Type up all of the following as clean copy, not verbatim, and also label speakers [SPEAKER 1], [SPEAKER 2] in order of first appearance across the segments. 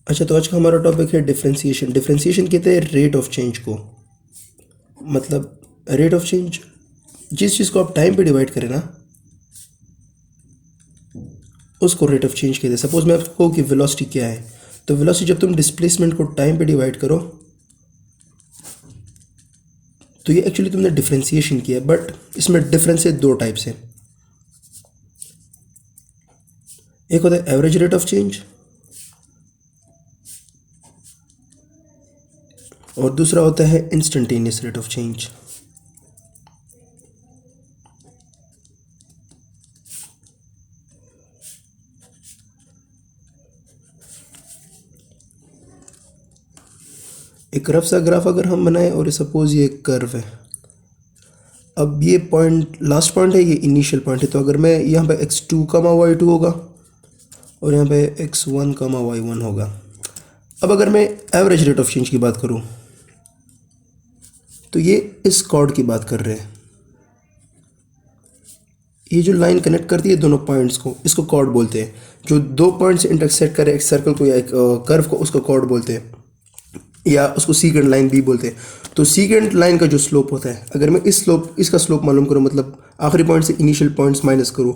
[SPEAKER 1] अच्छा, तो आज का हमारा टॉपिक है डिफरेंशिएशन। डिफरेंशिएशन कहते हैं रेट ऑफ चेंज को। मतलब रेट ऑफ चेंज, जिस चीज़ को आप टाइम पे डिवाइड करें ना, उसको रेट ऑफ चेंज कहते हैं। सपोज मैं आपको कहूँ कि वेलोसिटी क्या है, तो वेलोसिटी जब तुम डिस्प्लेसमेंट को टाइम पे डिवाइड करो तो ये एक्चुअली तुमने डिफरेंशिएशन किया है। बट इसमें डिफरेंस है, दो टाइप से। एक होता है एवरेज रेट ऑफ चेंज और दूसरा होता है इंस्टेंटेनियस रेट ऑफ चेंज। एक रफ सा ग्राफ अगर हम बनाएं और सपोज ये एक कर्व है, अब ये पॉइंट लास्ट पॉइंट है, ये इनिशियल पॉइंट है। तो अगर मैं यहाँ पे x2 कमा y2 होगा और यहाँ पे x1 कमा y1 होगा। अब अगर मैं एवरेज रेट ऑफ चेंज की बात करूँ तो ये इस कॉर्ड की बात कर रहे हैं। ये जो लाइन कनेक्ट करती है दोनों पॉइंट्स को, इसको कॉर्ड बोलते हैं। जो दो पॉइंट्स इंटरसेक्ट करे एक सर्कल को या एक कर्व को, उसको कॉर्ड बोलते हैं, या उसको सीकेंट लाइन भी बोलते हैं। तो सीकेंट लाइन का जो स्लोप होता है, अगर मैं इसका स्लोप मालूम करूँ, मतलब आखिरी पॉइंट से इनिशियल पॉइंट्स माइनस करूँ,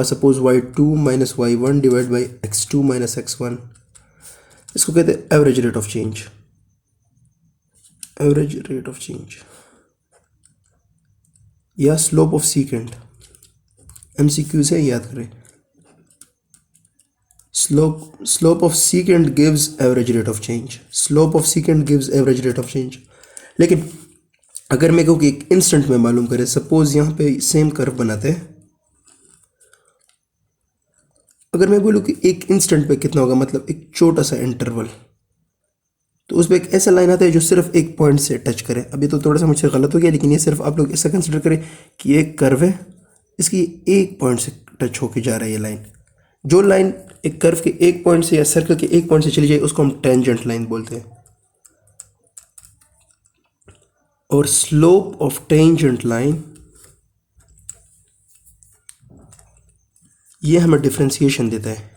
[SPEAKER 1] suppose y2 minus y1 divide by x2 minus x1, इसको कहते हैं average rate of change. Average rate of change या स्लोप ऑफ सीकेंट, MCQs है, याद करें। slope of secant gives average rate of change, slope of secant gives average rate of change। लेकिन अगर मैं कहूँ कि एक इंस्टेंट में मालूम करें, सपोज यहाँ पे सेम कर्व बनाते हैं, अगर मैं बोलूँ कि एक इंस्टेंट पे कितना होगा, मतलब एक छोटा सा इंटरवल, तो उसमें एक ऐसा लाइन आता है जो सिर्फ एक पॉइंट से टच करे। अभी तो थोड़ा सा मुझसे गलत हो गया, लेकिन ये सिर्फ आप लोग ऐसा कंसिडर करें कि एक कर्व है, इसकी एक पॉइंट से टच होके जा रहा है ये लाइन। जो लाइन एक कर्व के एक पॉइंट से या सर्कल के एक पॉइंट से चली जाए उसको हम टेंजेंट लाइन बोलते हैं। और स्लोप ऑफ टेंजेंट लाइन, ये हमें डिफरेंशिएशन देता है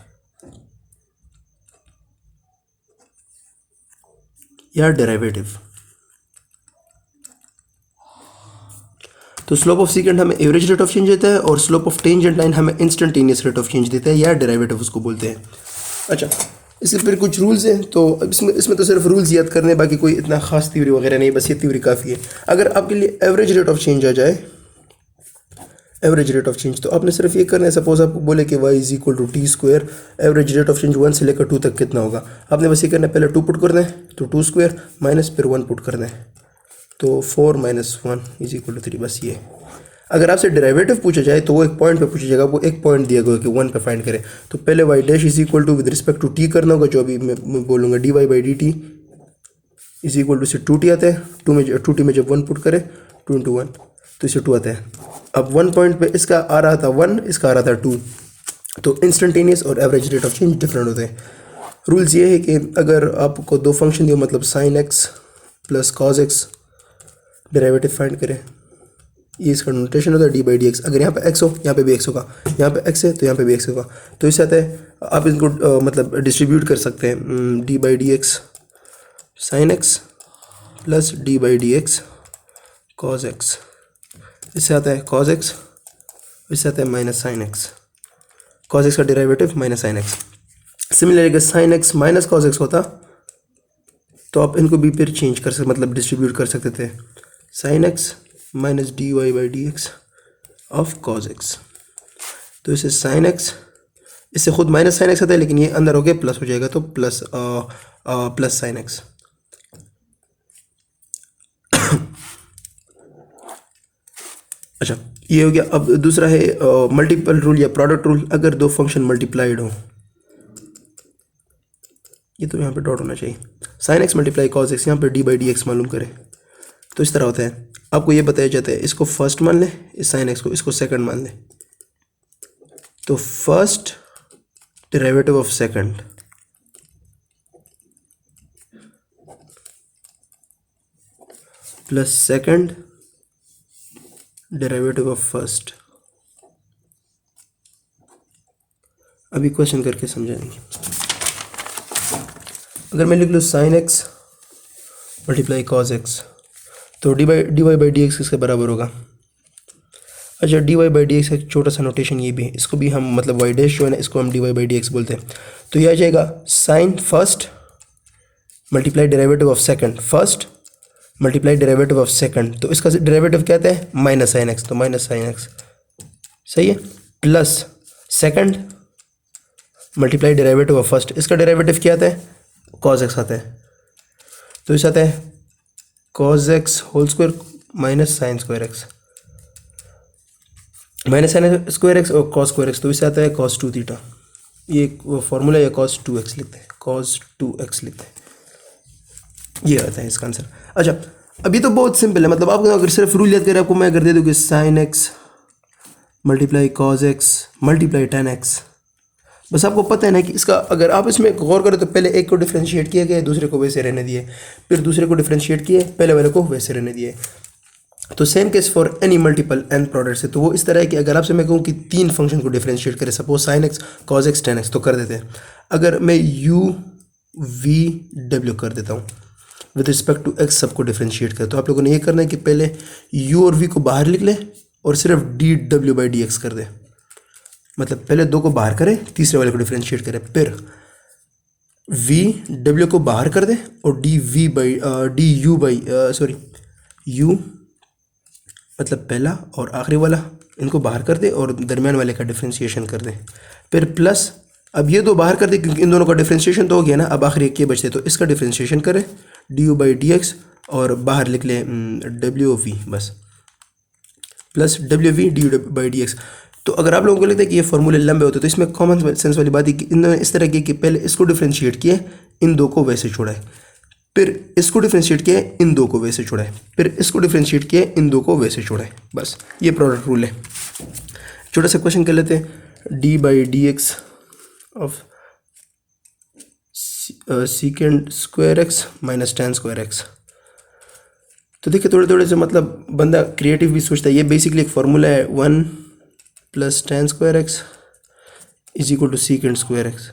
[SPEAKER 1] या डेरिवेटिव। तो स्लोप ऑफ सीकेंट हमें एवरेज रेट ऑफ चेंज देता है और स्लोप ऑफ टेंजेंट लाइन हमें इंस्टेंटेनियस रेट ऑफ चेंज देता है, या डेरिवेटिव उसको बोलते हैं। अच्छा, इसके फिर कुछ रूल्स हैं, तो इसमें तो सिर्फ रूल्स याद करने, बाकी कोई इतना खास थ्योरी वगैरह नहीं, बस ये थ्योरी काफ़ी है। अगर आपके लिए एवरेज रेट ऑफ चेंज आ जाए, एवरेज रेट ऑफ चेंज, तो आपने सिर्फ ये करना है। सपोज आपको बोले कि y is equal to T square, average rate of change 1 से लेकर 2 तक कितना होगा, आपने बस ये करना है, पहले 2 पुट करना है तो 2 स्क्वायर माइनस फिर 1 पुट करना है, तो 4 माइनस 1 इज इक्वल टू 3। बस ये। अगर आपसे डेरिवेटिव पूछा जाए तो वो एक पॉइंट पे पूछा जाएगा, वो एक पॉइंट दिया गया कि 1 पे फाइंड करें, तो पहले y dash is equal to with respect to t करना होगा, जो अभी मैं बोलूँगा dy by D T is equal to, से 2t आता है, 2t में जब 1 पुट करें 2 इंटू 1 तो इसे 2 आता है। अब 1 पॉइंट पे इसका आ रहा था 1, इसका आ रहा था 2, तो इंस्टेंटेनियस और average rate of change different होते हैं। रूल्स ये है कि अगर आपको दो फंक्शन दिए, मतलब sign x plus cos x, derivative find करें, ये इसका नोटेशन होता है डी बाई डी एक्स। अगर यहाँ पे एक्स हो, यहाँ पे भी एक्स होगा, यहाँ पे एक्स है तो यहाँ पे भी एक्स होगा, तो इससे आता है आप इनको मतलब डिस्ट्रीब्यूट कर सकते हैं, d by D x sine x plus d by D x cos x, इससे आता है कॉज एक्स, इससे आता है minus sine x. Cos x का derivative minus sine x. Similarly अगर sine x minus cos x होता तो आप इनको भी फिर चेंज कर सकते, मतलब डिस्ट्रीब्यूट कर सकते थे, sine x minus D Y by D X of cos x. तो इसे साइन एक्स, इससे खुद माइनस साइन एक्स आता है, लेकिन ये अंदर हो गया प्लस हो जाएगा, तो प्लस साइन एक्स। अच्छा, ये हो गया। अब दूसरा है मल्टीपल रूल या प्रोडक्ट रूल। अगर दो फंक्शन मल्टीप्लाइड हो, ये तो यहाँ पे डॉट होना चाहिए, sign x multiply cos x, यहाँ पे डी बाई डी एक्स मालूम करें, तो इस तरह होता है। आपको ये बताया जाता है, इसको फर्स्ट मान लें, इस साइन एक्स को, इसको सेकंड मान लें, तो first derivative of second plus second derivative of first. अभी क्वेश्चन करके समझाएंगे। अगर मैं लिख लूँ sine x multiply cos x तो d Y by D x किसके बराबर होगा। अच्छा, d Y by D x एक छोटा सा नोटेशन ये भी है, इसको भी हम मतलब वाई डैश जो है ना इसको हम D Y by D X बोलते हैं। तो ये आ जाएगा sine first multiply derivative of second, first multiply derivative of second, तो इसका डेरिवेटिव क्या आता है माइनस साइन एक्स, तो माइनस साइन एक्स सही है, plus second multiply derivative of first, इसका डेरिवेटिव क्या आता है कॉज एक्स आता है, तो इस आता है cos X whole square minus sine square X, minus sine square X और कॉस स्क्वायर एक्स, तो इससे आता है कॉस 2 थीटा। ये वो फॉर्मूला या कॉस 2x लिखते हैं, कॉस 2x लिखते हैं, ये आता है इसका आंसर। अच्छा, अभी तो बहुत सिंपल है, मतलब आपको अगर सिर्फ रूल याद करें, आपको मैं अगर दे दूँ कि sign x multiply cos x multiply ten x, बस आपको पता है ना कि इसका अगर आप इसमें गौर करें तो पहले एक को डिफ्रेंशिएट किया गया, दूसरे को वैसे रहने दिए, फिर दूसरे को डिफ्रेंशिएट किए, पहले वाले को वैसे रहने दिए। तो same case for any multiple N product से, तो वो इस तरह है कि अगर आपसे मैं कहूँ कि 3 फंक्शन को डिफ्रेंशिएट करें, suppose sign x cos x ten x, तो कर देते हैं। अगर मैं यू वी डब्ल्यू कर देता हूँ विद रिस्पेक्ट टू एक्स सबको डिफ्रेंशिएट करें, तो आप लोगों ने ये करना है कि पहले यू और वी को बाहर लिख लें और सिर्फ D W by D x कर दें, मतलब पहले 2 को बाहर करें, तीसरे वाले को डिफ्रेंशिएट करें, फिर वी डब्ल्यू को बाहर कर दें और D V by D U by sorry U मतलब पहला और आखिरी वाला इनको बाहर कर दे और दरमियान वाले का डिफ्रेंशिएशन कर दें, फिर प्लस अब ये 2 बाहर कर दे क्योंकि इन दोनों का डिफ्रेंशिएशन तो हो गया ना, अब आखिरी एक ये बचते, तो इसका डिफ्रेंशिएशन करें D U by D x और बाहर लिख लें डब्ल्यू वी बस, plus W we D U by D x. तो अगर आप लोगों को लगता है कि ये फॉर्मूले लंबे होते तो इसमें कॉमन सेंस वाली बात है कि इन्होंने इस तरह की कि पहले इसको डिफ्रेंशिएट किया, इन 2 को वैसे छोड़ा है, फिर इसको डिफ्रेंशिएट किया, इन 2 को वैसे छोड़ा है, फिर इसको डिफ्रेंशिएट किया, इन 2 को वैसे छोड़ा है, बस ये प्रोडक्ट रूल है। छोटा सा क्वेश्चन कर लेते हैं, d by D X of सीकेंड square X minus ten square X. तो देखिए थोड़े थोड़े से मतलब बंदा क्रिएटिव भी सोचता है, ये बेसिकली एक फार्मूला है 1 plus tan square X is equal to secant square x.